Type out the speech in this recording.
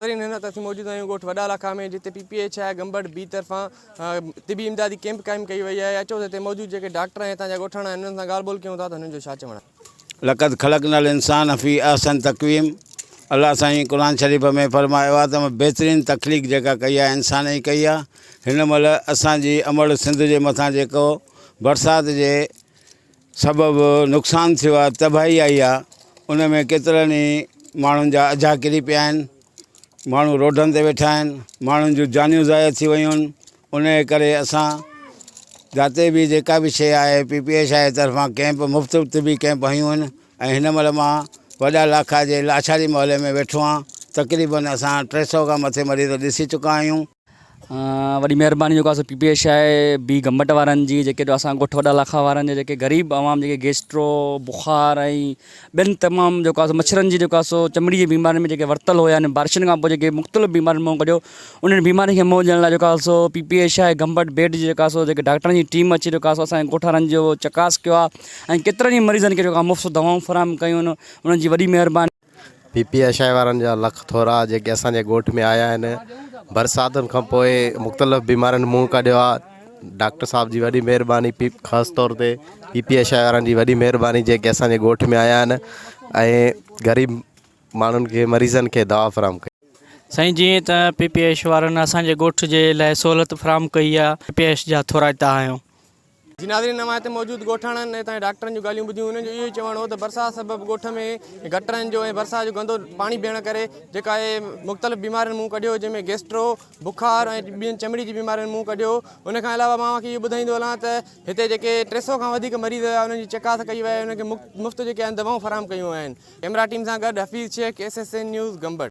मौजूद आहियूं ॻोठ वॾा लाखा में जिते PPH आहे गंबड़ बी तरफ़ां तिबी इमदादी कैंप क़ाइमु कई वई आहे। अचो हिते मौजूद जेके डॉक्टर ऐं हितां जा ॻोठाणा आहिनि उन्हनि सां ॻाल्हि ॿोल कयूं था त हुननि जो छा चवणु आहे। लक़द ख़लक़नल इंसान फ़ी अहसन तक़वीम। अल्लाह साईं क़ुरान शरीफ़ में फरमायो आहे त बहितरीनु तख़लीक़ जेका कई आहे इंसान जी कई आहे। हिन महिल असांजी अमड़ सिंध जे मथां जेको बरसाति जे सबबु नुक़सानु थियो आहे, तबाही आई आहे, उन में केतिरनि ई माण्हुनि जा अजा किरी पिया आहिनि, माण्हू रोडनि ते वेठा आहिनि, माण्हुनि जूं जानियूं ज़ाया थी वियूं आहिनि। उन जे करे असां जिते बि जेका बि शइ आहे PPH आहे तरफ़ां कैंप मुफ़्त तिबी कैंप हयूं आहिनि। ऐं हिन महिल मां वॾा लाखा जे लाछारी मोहल्ले में वेठो आहियां। तक़रीबन असां 300 खां मथे मरीज़ ॾिसी चुका आहियूं। वॾी महिरबानी जेको आहे PPH आहे बी गंबट वारनि जी, जेके असां ॻोठ वॾा लाखा वारनि जेके ग़रीब आवाम जेके गैस्ट्रो बुखार ऐं ॿियनि तमामु जेको आहे मच्छरनि जी जेको आहे सो चमड़ी जी बीमारियुनि में जेके वरतल हुया आहिनि, बारिशनि खां पोइ जेके मुख़्तलिफ़ बीमारियुनि मुंहुं कढियो, उन्हनि बीमारियुनि खे मुंहुं ॾियण लाइ जेको आहे सो PPH आहे गंबट बेड जी जेका सो जेके डॉक्टरनि जी टीम अची जेको आहे सो असांजे ॻोठारनि जो चकास कयो आहे ऐं केतिरनि ई मरीज़नि खे जेको आहे मुफ़्त दवाऊं फ़राहम कयूं आहिनि। उन्हनि जी वॾी महिरबानी। PPH वारनि जा लख थोरा जेके असांजे ॻोठ में आया आहिनि, बरसातुनि खां पोइ मुख़्तलिफ़ बीमारियुनि मुंहुं कढियो आहे। डॉक्टर साहब जी वॾी महिरबानी, ख़ासि तौर ते PPH वारनि जी वॾी महिरबानी जेके असांजे ॻोठ में आया आहिनि ऐं ग़रीब माण्हुनि खे मरीज़नि खे दवा फ़राहम कई। साईं जीअं त PPH वारनि असांजे ॻोठ जे लाइ सहूलियत फ़राहम कई आहे, PPH जा थोरा हितां आहियूं। जी नाज़रीन, मां हिते मौजूदु ॻोठाणनि ऐं हितां डॉक्टरनि जूं ॻाल्हियूं ॿुधियूं। उन्हनि जो इहो ई चवणु हो त बरसाति सबबु ॻोठ में गटरनि जो ऐं बरसाति जो गंदो पाणी बीहण करे जेका आहे मुख़्तलिफ़ बीमारियुनि मुंहुं कढियो, जंहिंमें गैस्ट्रो बुखार ऐं ॿियनि चमड़ी जी बीमारियुनि मुंहुं कढियो। उन खां अलावा मां इहो ॿुधाईंदो हलां त हिते जेके 300 खां वधीक मरीज़ हुआ, उन्हनि जी चकास कई वई, उन्हनि खे मुफ़्त जेके आहिनि दवाऊं फ़राहम कयूं आहिनि। कैमरा टीम सां गॾु हफ़ीज़ शेख, SSN न्यूज़ गंबड़।